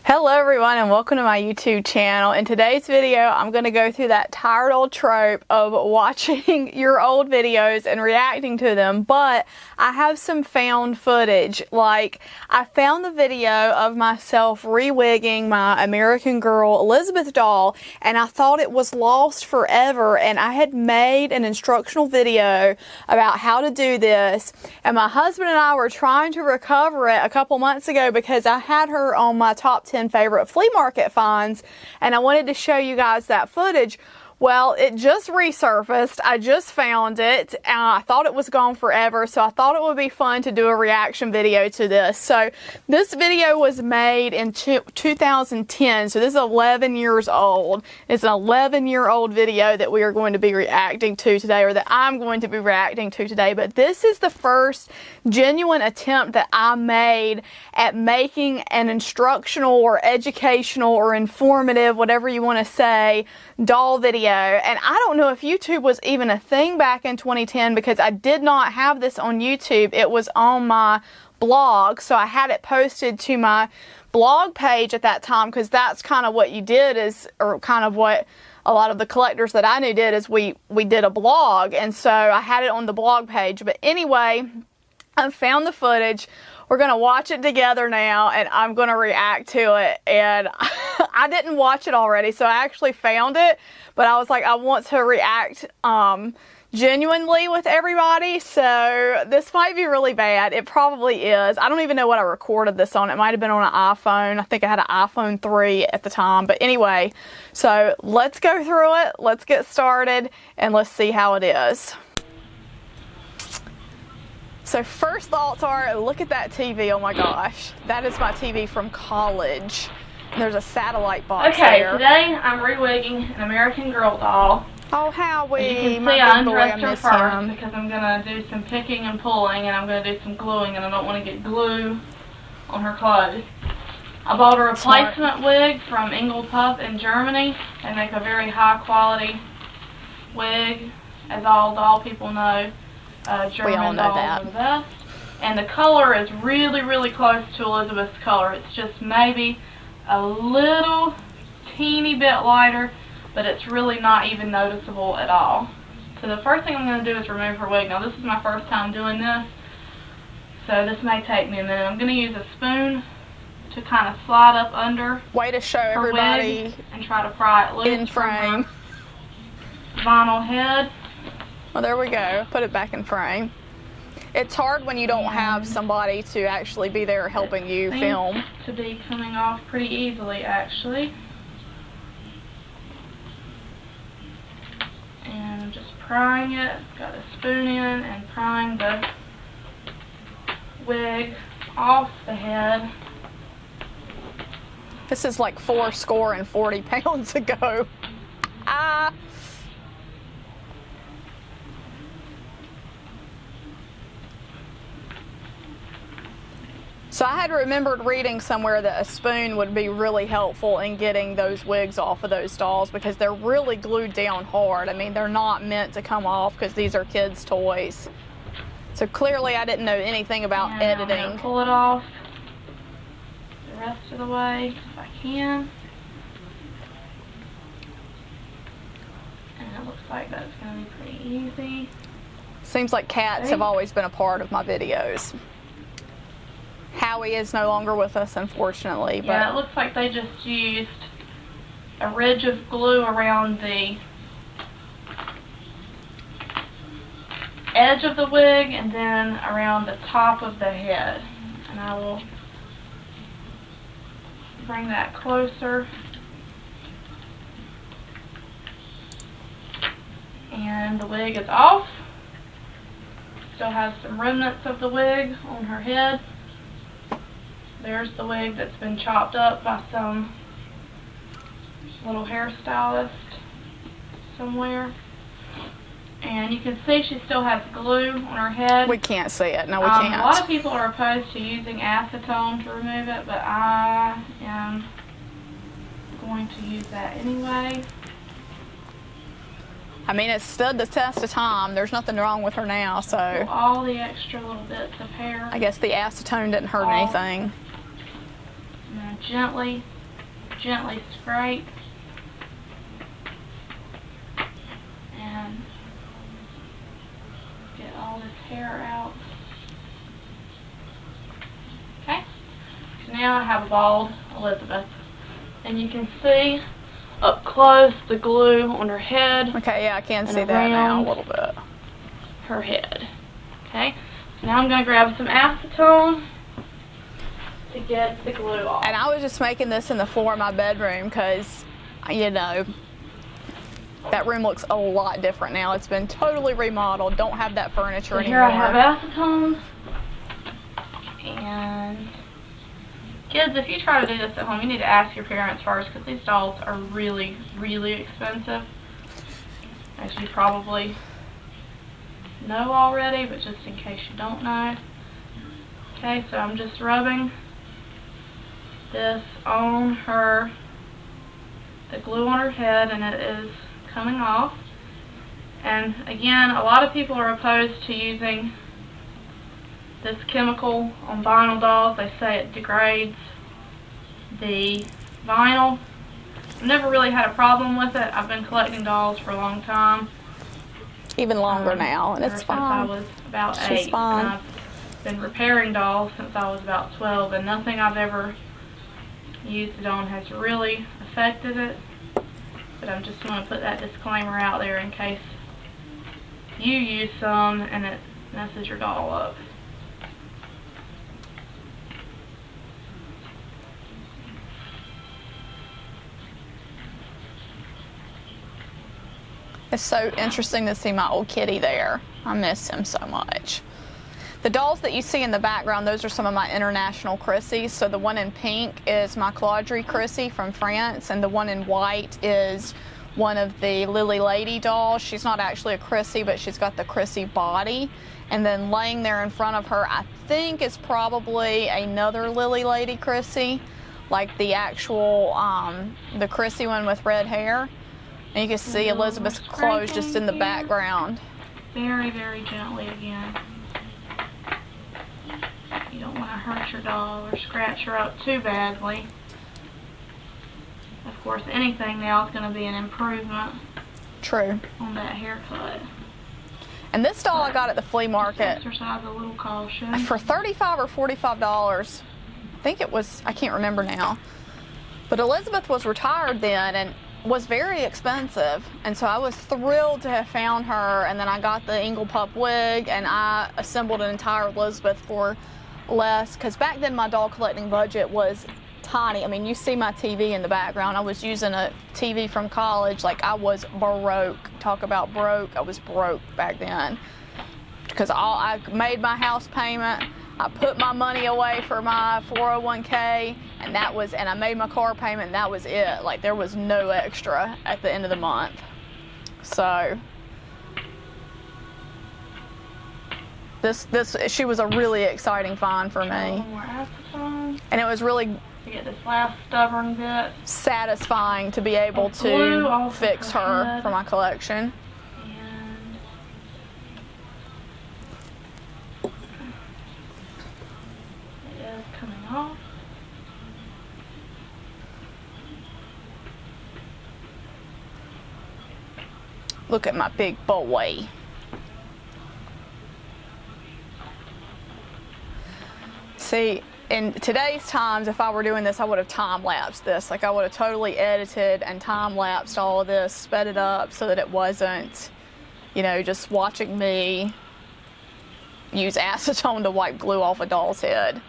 Hello everyone and welcome to my YouTube channel. In today's video I'm going to go through that tired old trope of watching your old videos and reacting to them, but I have some found footage. Like, I found the video of myself re-wigging my American Girl Elizabeth doll and I thought it was lost forever, and I had made an instructional video about how to do this, and my husband and I were trying to recover it a couple months ago because I had her on my top 10 favorite flea market finds, and I wanted to show you guys that footage. Well, it just resurfaced. I just found it, and I thought it was gone forever, so I thought it would be fun to do a reaction video to this. So this video was made in 2010, so this is 11 years old. It's an 11-year-old video that we are going to be reacting to today, or that I'm going to be reacting to today, but this is the first genuine attempt that I made at making an instructional or educational or informative, whatever you want to say, doll video. And I don't know if YouTube was even a thing back in 2010 because I did not have this on YouTube. It was on my blog, so I had it posted to my blog page at that time, because that's kind of what you did, is, or kind of what a lot of the collectors that I knew did, is we did a blog, and so I had it on the blog page. But anyway, I found the footage. We're going to watch it together now, and I'm going to react to it. And I didn't watch it already, so I actually found it, but I was like, I want to react genuinely with everybody, so this might be really bad. It probably is. I don't even know what I recorded this on. It might have been on an iPhone. I think I had an iPhone 3 at the time, but anyway, so let's go through it. Let's get started, and let's see how it is. So first thoughts are, look at that TV. Oh my gosh. That is my TV from college. And there's a satellite box there. Okay, today I'm re-wigging an American Girl doll. Oh, Howie. As you can see, I undressed her first because I'm going to do some picking and pulling, and I'm going to do some gluing, and I don't want to get glue on her clothes. I bought a replacement wig from Puff in Germany. They make a very high quality wig, as all doll people know. German dolls are the best. And the color is really, really close to Elizabeth's color. It's just maybe a little teeny bit lighter, but it's really not even noticeable at all. So the first thing I'm going to do is remove her wig. Now this is my first time doing this, so this may take me a minute. I'm going to use a spoon to kind of slide up under way to show her everybody wig and try to pry it loose in frame from her vinyl head. Well, there we go. Put it back in frame. It's hard when you don't have somebody to actually be there helping you film. To be coming off pretty easily, actually. And I'm just prying it. Got a spoon in and prying the wig off the head. This is like 40 pounds ago. Ah. So I had remembered reading somewhere that a spoon would be really helpful in getting those wigs off of those dolls, because they're really glued down hard. I mean, they're not meant to come off because these are kids' toys. So clearly I didn't know anything about editing. I'm gonna pull it off the rest of the way if I can. And it looks like that's going to be pretty easy. Seems like cats have always been a part of my videos. Howie is no longer with us, unfortunately. But yeah, it looks like they just used a ridge of glue around the edge of the wig and then around the top of the head. And I will bring that closer. And the wig is off. Still has some remnants of the wig on her head. There's the wig that's been chopped up by some little hairstylist somewhere. And you can see she still has glue on her head. We can't see it. No, we can't. A lot of people are opposed to using acetone to remove it, but I am going to use that anyway. I mean, it stood the test of time. There's nothing wrong with her now, so. Pull all the extra little bits of hair. I guess the acetone didn't hurt anything. And then gently gently scrape and get all this hair out. Okay, so now I have a bald Elizabeth, and you can see up close the glue on her head. Okay, yeah, I can see that now a little bit. Her head. Okay, so now I'm going to grab some acetone to get the glue off. And I was just making this in the floor of my bedroom because, you know, that room looks a lot different now. It's been totally remodeled. Don't have that furniture anymore. Here I have acetone. And kids, if you try to do this at home, you need to ask your parents first, because these dolls are really, really expensive, as you probably know already, but just in case you don't know. Okay, so I'm just rubbing this on her, the glue on her head, and it is coming off. And again, a lot of people are opposed to using this chemical on vinyl dolls. They say it degrades the vinyl. I've never really had a problem with it. I've been collecting dolls for a long time. Even longer now, and it's fine. Since I was about She's 8. fine. And I've been repairing dolls since I was about 12, and nothing I've ever used it on has really affected it. But I'm just going to put that disclaimer out there in case you use some and it messes your doll up. It's so interesting to see my old kitty there. I miss him so much. The dolls that you see in the background, those are some of my international Chrissies. So the one in pink is my Claudry Chrissy from France, and the one in white is one of the Lily Lady dolls. She's not actually a Chrissy, but she's got the Chrissy body. And then laying there in front of her, I think is probably another Lily Lady Chrissy, like the actual, the Chrissy one with red hair. And you can see Elizabeth's clothes just in the background. Very, very gently again. You don't want to hurt your doll or scratch her up too badly. Of course, anything now is going to be an improvement. True. On that haircut. And this doll I got at the flea market. Just exercise a little caution. For $35 or $45. I think it was, I can't remember now. But Elizabeth was retired then and was very expensive, and so I was thrilled to have found her. And then I got the Ingle Pup wig, and I assembled an entire Elizabeth for less, because back then my doll collecting budget was tiny. I mean, you see my TV in the background. I was using a TV from college. Like, I was broke. Talk about broke. I was broke back then, because I made my house payment, I put my money away for my 401k, and I made my car payment, and that was it. Like, there was no extra at the end of the month. So she was a really exciting find for me. More acetone. And it was really to get this last stubborn bit satisfying to be able to fix her for my collection. Coming off. Look at my big boy. See, in today's times, if I were doing this, I would have time-lapsed this. Like, I would have totally edited and time-lapsed all of this, sped it up so that it wasn't, you know, just watching me use acetone to wipe glue off a doll's head.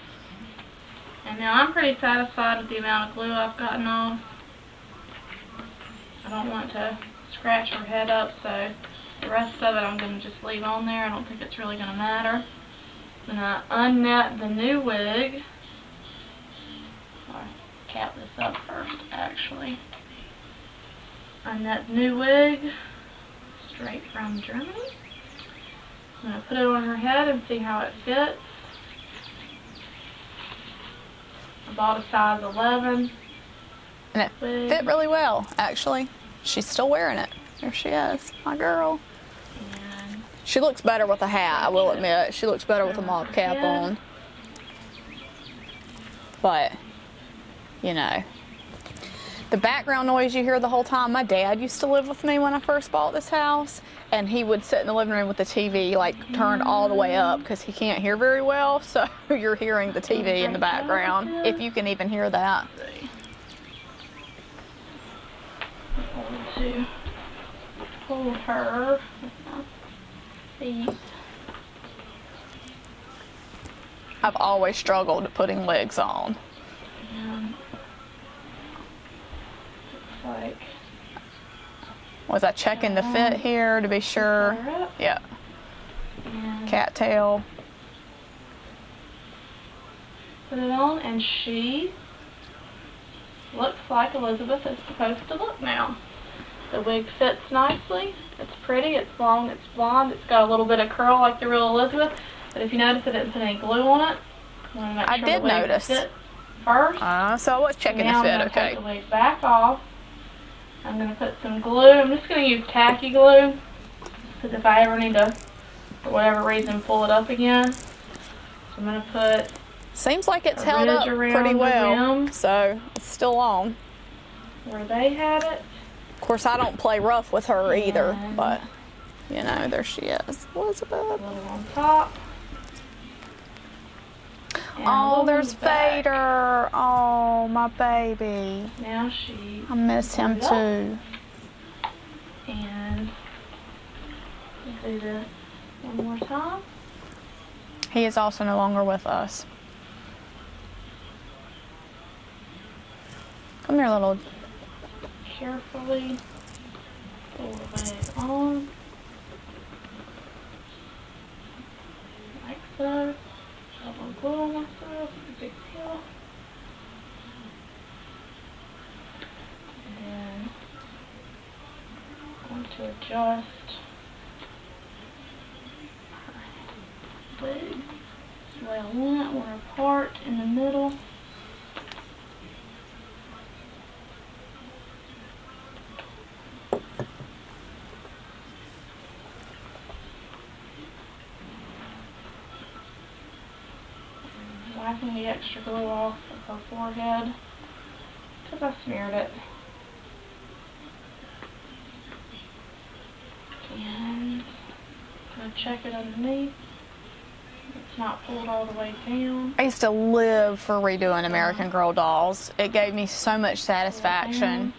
And now I'm pretty satisfied with the amount of glue I've gotten off. I don't want to scratch her head up, so the rest of it I'm going to just leave on there. I don't think it's really going to matter. I'm going to unnet the new wig. Or cap this up first, actually. Unnet the new wig, straight from Germany. I'm going to put it on her head and see how it fits. I bought a size 11. And it fit really well, actually. She's still wearing it. There she is, my girl. And she looks better with a hat, I will admit. She looks better with a mob cap on. But, you know. The background noise you hear the whole time, my dad used to live with me when I first bought this house, and he would sit in the living room with the TV like turned all the way up because he can't hear very well, so you're hearing the TV in the background, if you can even hear that. To hold her with my feet. I've always struggled at putting wigs on. And looks like. Was I checking the fit here to be sure? Yeah. Cattail. Put it on, and she looks like Elizabeth is supposed to look now. The wig fits nicely. It's pretty. It's long. It's blonde. It's got a little bit of curl like the real Elizabeth. But if you notice, I didn't put any glue on it. I did notice. First. So I was checking the fit. I'm going to Okay. take the wig back off. I'm going to put some glue. I'm just going to use tacky glue because if I ever need to, for whatever reason, pull it up again. So I'm going to put. Seems like it's held up pretty well. So it's still on. Where they had it. Of course, I don't play rough with her either, but you know, there she is, Elizabeth. A little on top. Oh, there's Vader. Oh, my baby. Now she. I miss him too. And do this one more time. He is also no longer with us. Come here, little. Carefully pull the wig on. Like so. Double glue on myself, no big deal. And then I'm going to adjust her wig the way I want. We're apart in the middle. Wiping the extra glue off of her forehead because I smeared it. And I'm going to check it underneath. It's not pulled all the way down. I used to live for redoing American Girl dolls. It gave me so much satisfaction.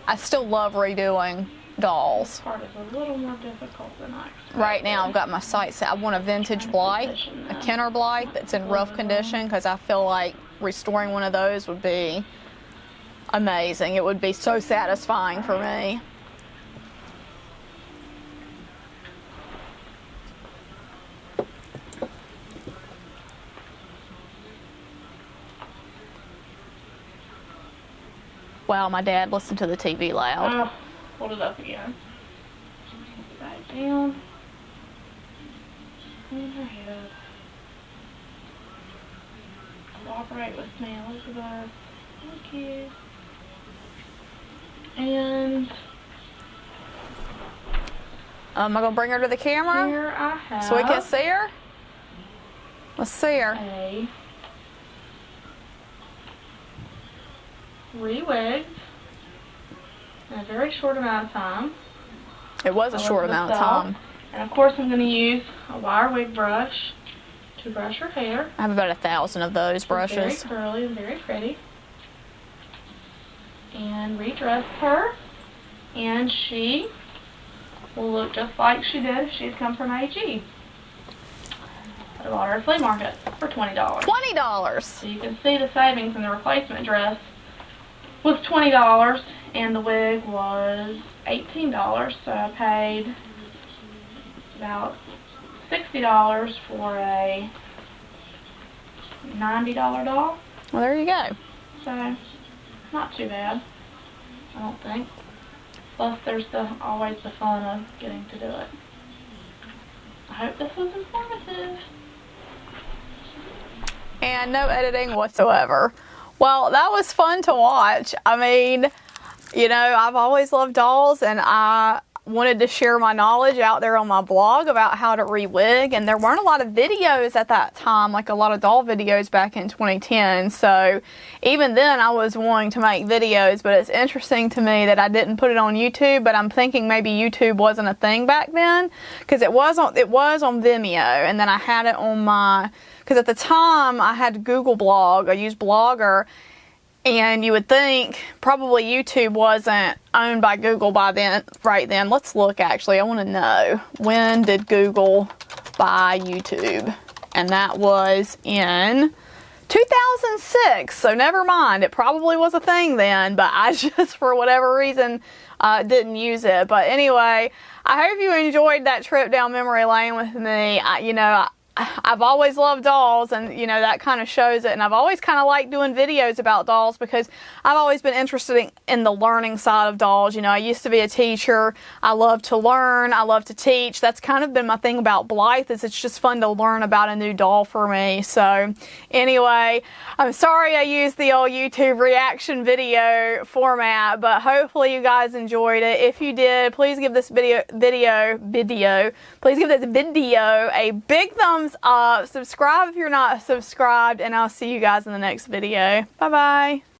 I still love redoing dolls. This part is a little more difficult than I expected. Right now I've got my sights set. I want a vintage Blythe, a Kenner Blythe that's in rough condition because I feel like restoring one of those would be amazing. It would be so satisfying for me. Wow, my dad listened to the TV loud. Hold it up again. Back down. And her head. Cooperate with me, Elizabeth. Thank you. And am I gonna bring her to the camera? Here I have so we can see her? Let's see her. A re-wigged in a very short amount of time. It was a short amount of time. And of course I'm going to use a wire wig brush to brush her hair. I have about 1,000 of those brushes. Very curly and very pretty. And redress her. And she will look just like she did if she had come from AG. I bought her at a flea market for $20. $20! So you can see the savings in the replacement dress was $20 and the wig was $18. So I paid about $60 for a $90 doll. Well, there you go. So, not too bad, I don't think. Plus, there's always the fun of getting to do it. I hope this was informative. And no editing whatsoever. Well, that was fun to watch. I mean, you know, I've always loved dolls, and I wanted to share my knowledge out there on my blog about how to re-wig, and there weren't a lot of videos at that time, like a lot of doll videos back in 2010, so even then I was wanting to make videos, but it's interesting to me that I didn't put it on YouTube, but I'm thinking maybe YouTube wasn't a thing back then, because it was on Vimeo, and then I had it on my, because at the time I had Google Blog, I used Blogger, and you would think probably YouTube wasn't owned by Google by then, right then. Let's look actually, I want to know, when did Google buy YouTube? And that was in 2006, so never mind, it probably was a thing then, but I just, for whatever reason, didn't use it. But anyway, I hope you enjoyed that trip down memory lane with me. I've always loved dolls, and that kind of shows it, and I've always kind of liked doing videos about dolls because I've always been interested in the learning side of dolls. I used to be a teacher. I love to learn. I love to teach. That's kind of been my thing about Blythe, is it's just fun to learn about a new doll for me. So anyway, I'm sorry I used the old YouTube reaction video format, but hopefully you guys enjoyed it. If you did, please give this video please give this video a big thumbs up, subscribe if you're not subscribed, and I'll see you guys in the next video. Bye bye.